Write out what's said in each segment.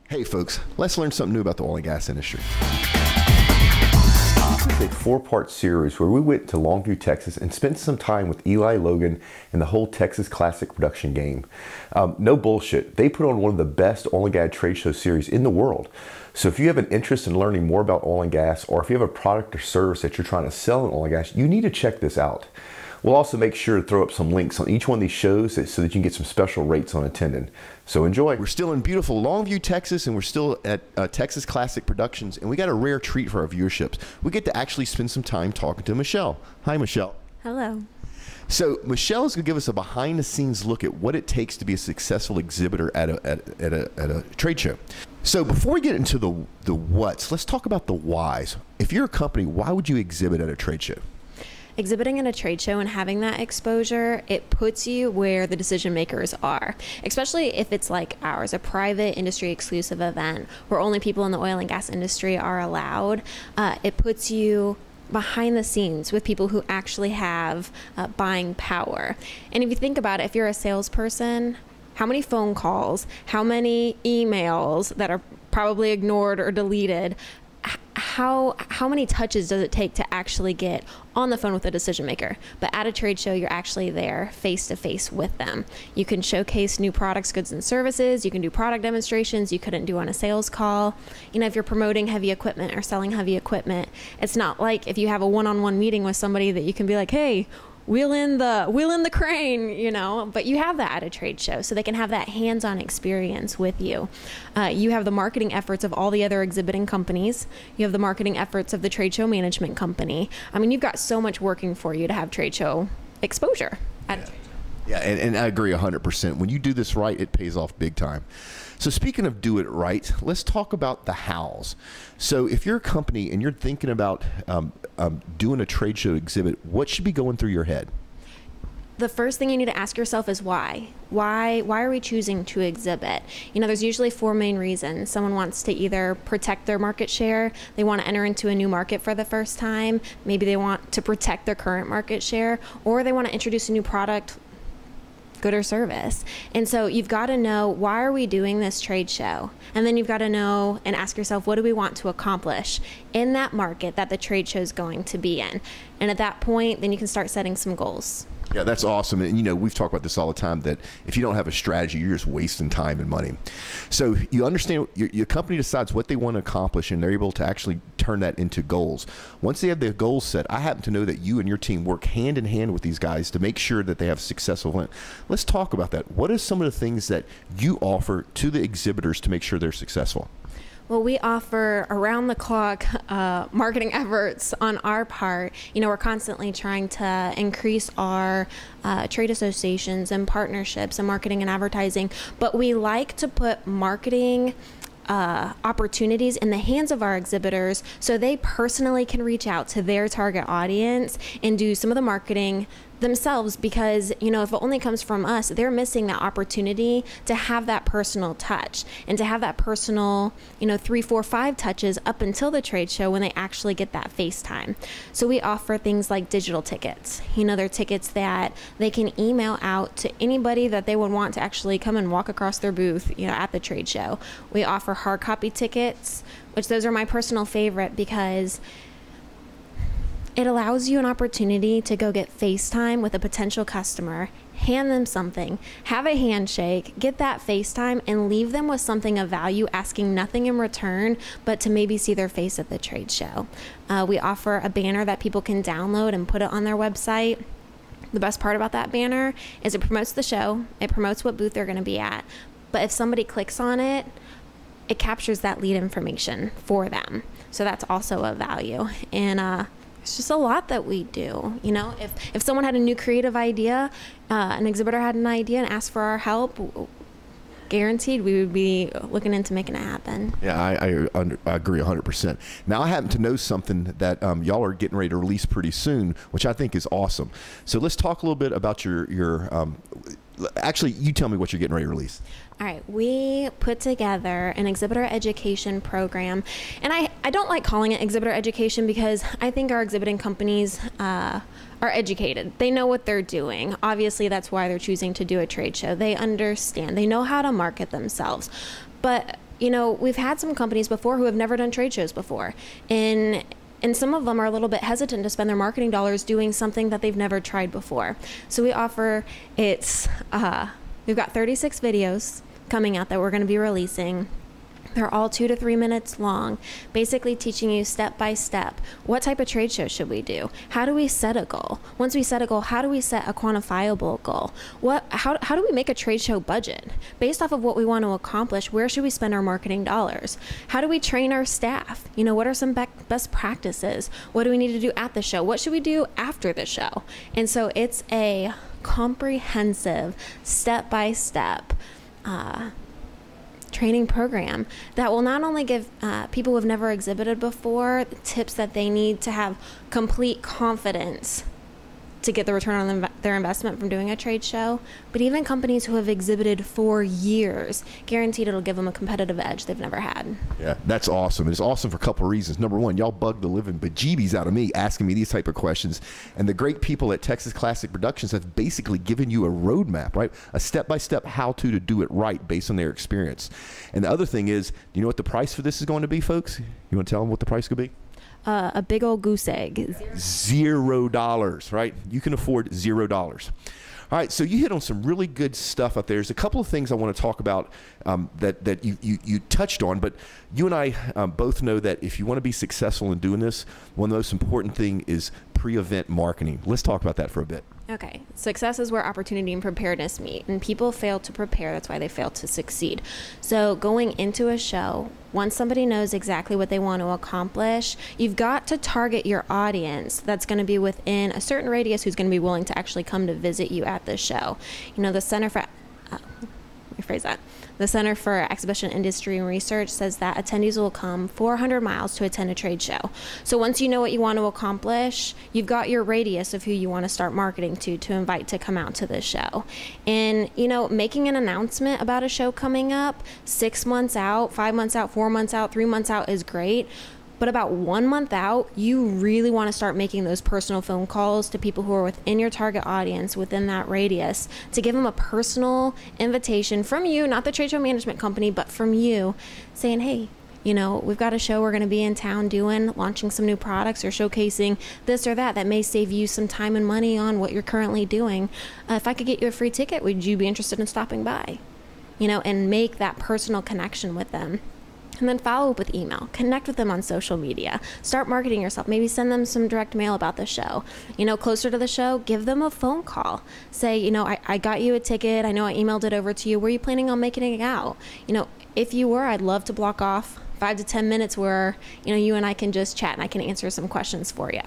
Hey folks, let's learn something new about the oil and gas industry. This is a four-part series where we went to Longview, Texas and spent some time with Eli Logan and the whole Texas Classic production game. No bullshit, they put on one of the best oil and gas trade show series in the world. So if you have an interest in learning more about oil and gas, or if you have a product or service that you're trying to sell in oil and gas, you need to check this out. We'll also make sure to throw up some links on each one of these shows so that you can get some special rates on attending. So enjoy. We're still in beautiful Longview, Texas, and we're still at Texas Classic Productions, and we got a rare treat for our viewerships. We get to actually spend some time talking to Michelle. Hi, Michelle. Hello. So Michelle is going to give us a behind-the-scenes look at what it takes to be a successful exhibitor at a trade show. So before we get into the whats, let's talk about the whys. If you're a company, why would you exhibit at a trade show? Exhibiting at a trade show and having that exposure, it puts you where the decision makers are, especially if it's like ours, a private industry exclusive event where only people in the oil and gas industry are allowed. It puts you behind the scenes with people who actually have buying power. And if you think about it, if you're a salesperson, how many phone calls, how many emails that are probably ignored or deleted, how many touches does it take to actually get on the phone with a decision maker? But at a trade show, you're actually there face to face with them. You can showcase new products, goods, and services. You can do product demonstrations you couldn't do on a sales call. You know, if you're promoting heavy equipment or selling heavy equipment, it's not like if you have a one-on-one meeting with somebody that you can be like, hey, wheel in the crane, you know, but you have that at a trade show, so they can have that hands-on experience with you. You have the marketing efforts of all the other exhibiting companies. You have the marketing efforts of the trade show management company. I mean, you've got so much working for you to have trade show exposure at a trade show. Yeah, and I agree 100%. When you do this right, it pays off big time. So speaking of do it right, let's talk about the hows. So if you're a company and you're thinking about doing a trade show exhibit, what should be going through your head? The first thing you need to ask yourself is why? Why are we choosing to exhibit? You know, there's usually four main reasons. Someone wants to either protect their market share, they want to enter into a new market for the first time, maybe they want to protect their current market share, or they want to introduce a new product, good or service. And so you've got to know, why are we doing this trade show? And then you've got to know and ask yourself, what do we want to accomplish in that market that the trade show is going to be in? And at that point, then you can start setting some goals. Yeah, that's awesome. And, you know, we've talked about this all the time, that if you don't have a strategy, you're just wasting time and money. So you understand, your company decides what they want to accomplish, and they're able to actually turn that into goals. Once they have their goals set, I happen to know that you and your team work hand in hand with these guys to make sure that they have a successful event. Let's talk about that. What are some of the things that you offer to the exhibitors to make sure they're successful? Well, we offer around-the-clock marketing efforts on our part. You know, we're constantly trying to increase our trade associations and partnerships and marketing and advertising, but we like to put marketing opportunities in the hands of our exhibitors so they personally can reach out to their target audience and do some of the marketing themselves, because, you know, if it only comes from us, they're missing that opportunity to have that personal touch and to have that personal, you know, 3, 4, 5 touches up until the trade show when they actually get that face time. So we offer things like digital tickets. You know, they're tickets that they can email out to anybody that they would want to actually come and walk across their booth, you know, at the trade show. We offer hard copy tickets, which those are my personal favorite, because it allows you an opportunity to go get FaceTime with a potential customer, hand them something, have a handshake, get that FaceTime, and leave them with something of value, asking nothing in return but to maybe see their face at the trade show. We offer a banner that people can download and put it on their website. The best part about that banner is it promotes the show, it promotes what booth they're going to be at, but if somebody clicks on it, it captures that lead information for them. So that's also a value. And it's just a lot that we do. You know, if someone had a new creative idea, an exhibitor had an idea and asked for our help, guaranteed we would be looking into making it happen. Yeah, I agree 100%. Now, I happen to know something that y'all are getting ready to release pretty soon, which I think is awesome. So let's talk a little bit about your actually, you tell me what you're getting ready to release. All right, we put together an exhibitor education program, and I don't like calling it exhibitor education because I think our exhibiting companies are educated. They know what they're doing. Obviously, that's why they're choosing to do a trade show. They understand. They know how to market themselves. But you know, we've had some companies before who have never done trade shows before. And some of them are a little bit hesitant to spend their marketing dollars doing something that they've never tried before. So we offer, we've got 36 videos coming out that we're going to be releasing. They're all 2 to 3 minutes long, basically teaching you step by step, what type of trade show should we do? How do we set a goal? Once we set a goal, how do we set a quantifiable goal? How do we make a trade show budget? Based off of what we want to accomplish, where should we spend our marketing dollars? How do we train our staff? You know, what are some best practices? What do we need to do at the show? What should we do after the show? And so it's a comprehensive, step-by-step training program that will not only give people who have never exhibited before tips that they need to have complete confidence to get the return on their investment from doing a trade show, but even companies who have exhibited for years, guaranteed it'll give them a competitive edge they've never had. Yeah, that's awesome. And it's awesome for a couple of reasons. Number one, y'all bug the living bejeebies out of me asking me these type of questions. And the great people at Texas Classic Productions have basically given you a roadmap, right? A step-by-step how-to do it right based on their experience. And the other thing is, do you know what the price for this is going to be, folks? You want to tell them what the price could be? A big old goose egg. $0, right? You can afford $0. All right, so you hit on some really good stuff out there. There's a couple of things I want to talk about that you touched on, but you and I both know that if you want to be successful in doing this, one of the most important thing is pre-event marketing. Let's talk about that for a bit. Okay. Success is where opportunity and preparedness meet, and people fail to prepare. That's why they fail to succeed. So going into a show, once somebody knows exactly what they want to accomplish, you've got to target your audience that's going to be within a certain radius who's going to be willing to actually come to visit you at the show. You know, the Center for The Center for Exhibition Industry and Research says that attendees will come 400 miles to attend a trade show. So once you know what you want to accomplish, you've got your radius of who you want to start marketing to invite to come out to the show. And, you know, making an announcement about a show coming up 6 months out, 5 months out, 4 months out, 3 months out is great. But about 1 month out, you really want to start making those personal phone calls to people who are within your target audience, within that radius, to give them a personal invitation from you, not the trade show management company, but from you, saying, hey, you know, we've got a show we're going to be in town doing, launching some new products or showcasing this or that may save you some time and money on what you're currently doing. If I could get you a free ticket, would you be interested in stopping by? You know, and make that personal connection with them. And then follow up with email. Connect with them on social media. Start marketing yourself. Maybe send them some direct mail about the show. You know, closer to the show, give them a phone call. Say, you know, I got you a ticket. I know I emailed it over to you. Were you planning on making it out? You know, if you were, I'd love to block off 5 to 10 minutes where, you know, you and I can just chat and I can answer some questions for you.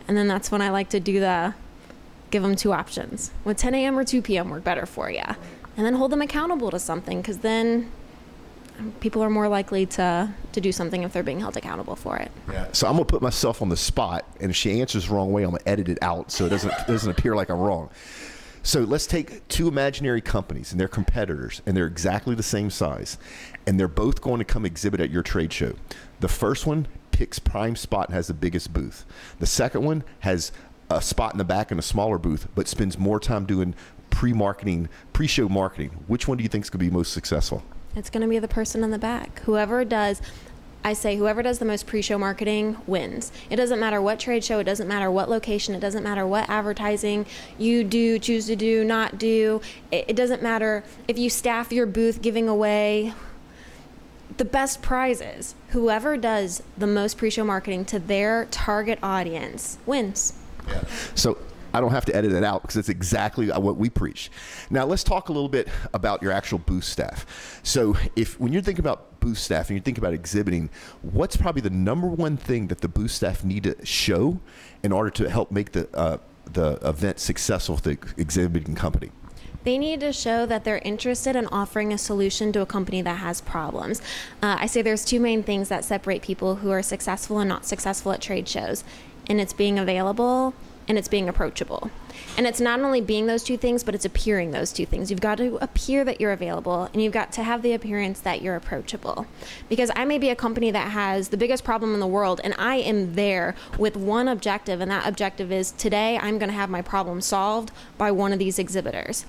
And then that's when I like to do give them 2 options. Would 10 a.m. or 2 p.m. work better for you? And then hold them accountable to something, because then people are more likely to do something if they're being held accountable for it. Yeah. So I'm gonna put myself on the spot, and if she answers the wrong way, I'm gonna edit it out so it doesn't appear like I'm wrong. So let's take 2 imaginary companies, and they're competitors, and they're exactly the same size, and they're both going to come exhibit at your trade show. The first one picks prime spot and has the biggest booth. The second one has a spot in the back and a smaller booth, but spends more time doing pre-show marketing. Which one do you think is going to be most successful? It's going to be the person in the back. Whoever does the most pre-show marketing wins. It doesn't matter what trade show, it doesn't matter what location, it doesn't matter what advertising you do, choose to do, not do. It doesn't matter if you staff your booth giving away the best prizes. Whoever does the most pre-show marketing to their target audience wins. Yeah. So I don't have to edit it out because it's exactly what we preach. Now let's talk a little bit about your actual booth staff. So when you're thinking about booth staff and you think about exhibiting, what's probably the #1 thing that the booth staff need to show in order to help make the event successful for the exhibiting company? They need to show that they're interested in offering a solution to a company that has problems. I say there's 2 main things that separate people who are successful and not successful at trade shows, and it's being available and it's being approachable. And it's not only being those 2 things, but it's appearing those 2 things. You've got to appear that you're available, and you've got to have the appearance that you're approachable. Because I may be a company that has the biggest problem in the world, and I am there with one objective, and that objective is today I'm going to have my problem solved by one of these exhibitors.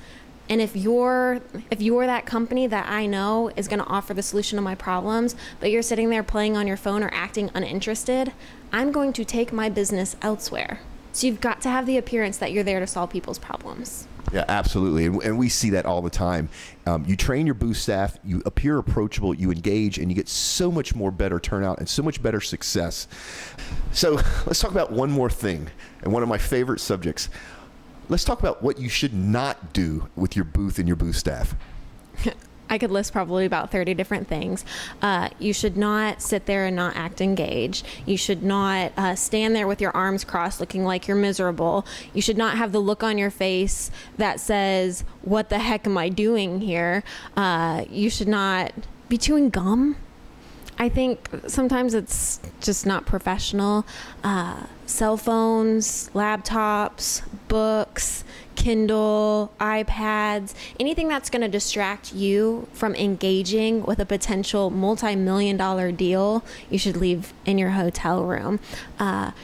And if you're that company that I know is going to offer the solution to my problems, but you're sitting there playing on your phone or acting uninterested, I'm going to take my business elsewhere. So you've got to have the appearance that you're there to solve people's problems. Yeah, absolutely. And we see that all the time. You train your booth staff, you appear approachable, you engage, and you get so much more better turnout and so much better success. So let's talk about one more thing, and one of my favorite subjects. Let's talk about what you should not do with your booth and your booth staff. I could list probably about 30 different things. You should not sit there and not act engaged. You should not stand there with your arms crossed looking like you're miserable. You should not have the look on your face that says, what the heck am I doing here? You should not be chewing gum. I think sometimes it's just not professional. Cell phones, laptops, books, Kindle, iPads, anything that's going to distract you from engaging with a potential multi-million-dollar deal, you should leave in your hotel room.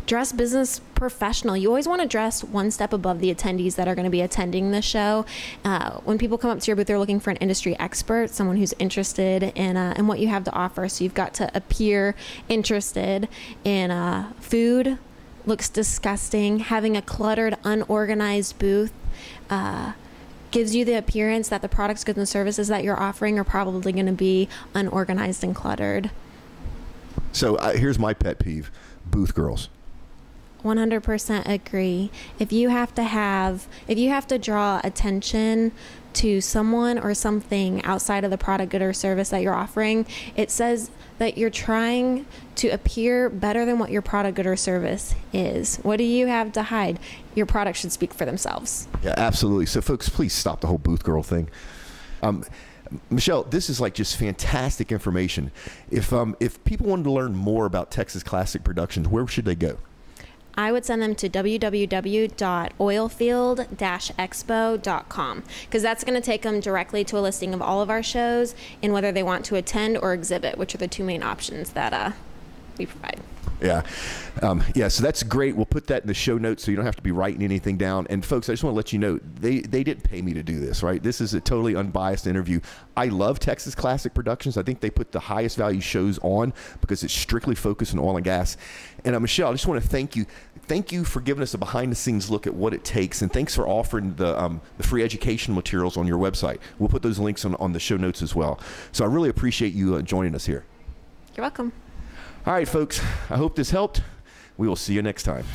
Dress business professional. You always want to dress one step above the attendees that are going to be attending the show. When people come up to your booth, they're looking for an industry expert, someone who's interested in what you have to offer. So you've got to appear interested in food. Looks disgusting. Having a cluttered, unorganized booth gives you the appearance that the products, goods, and services that you're offering are probably going to be unorganized and cluttered. So here's my pet peeve: booth girls. 100% agree. If you have to draw attention to someone or something outside of the product, good, or service that you're offering, it says that you're trying to appear better than what your product, good, or service is. What do you have to hide? Your product should speak for themselves. Yeah, absolutely. So folks, please stop the whole booth girl thing. Michelle, this is like just fantastic information. If people wanted to learn more about Texas Classic Productions, where should they go? I would send them to www.oilfield-expo.com, because that's going to take them directly to a listing of all of our shows and whether they want to attend or exhibit, which are the two main options that we provide. Yeah. So that's great. We'll put that in the show notes so you don't have to be writing anything down. And folks, I just want to let you know, they didn't pay me to do this, right? This is a totally unbiased interview. I love Texas Classic Productions. I think they put the highest value shows on because it's strictly focused on oil and gas. And Michelle, I just want to thank you. Thank you for giving us a behind-the-scenes look at what it takes, and thanks for offering the free educational materials on your website. We'll put those links on the show notes as well. So I really appreciate you joining us here. You're welcome. All right, folks, I hope this helped. We will see you next time.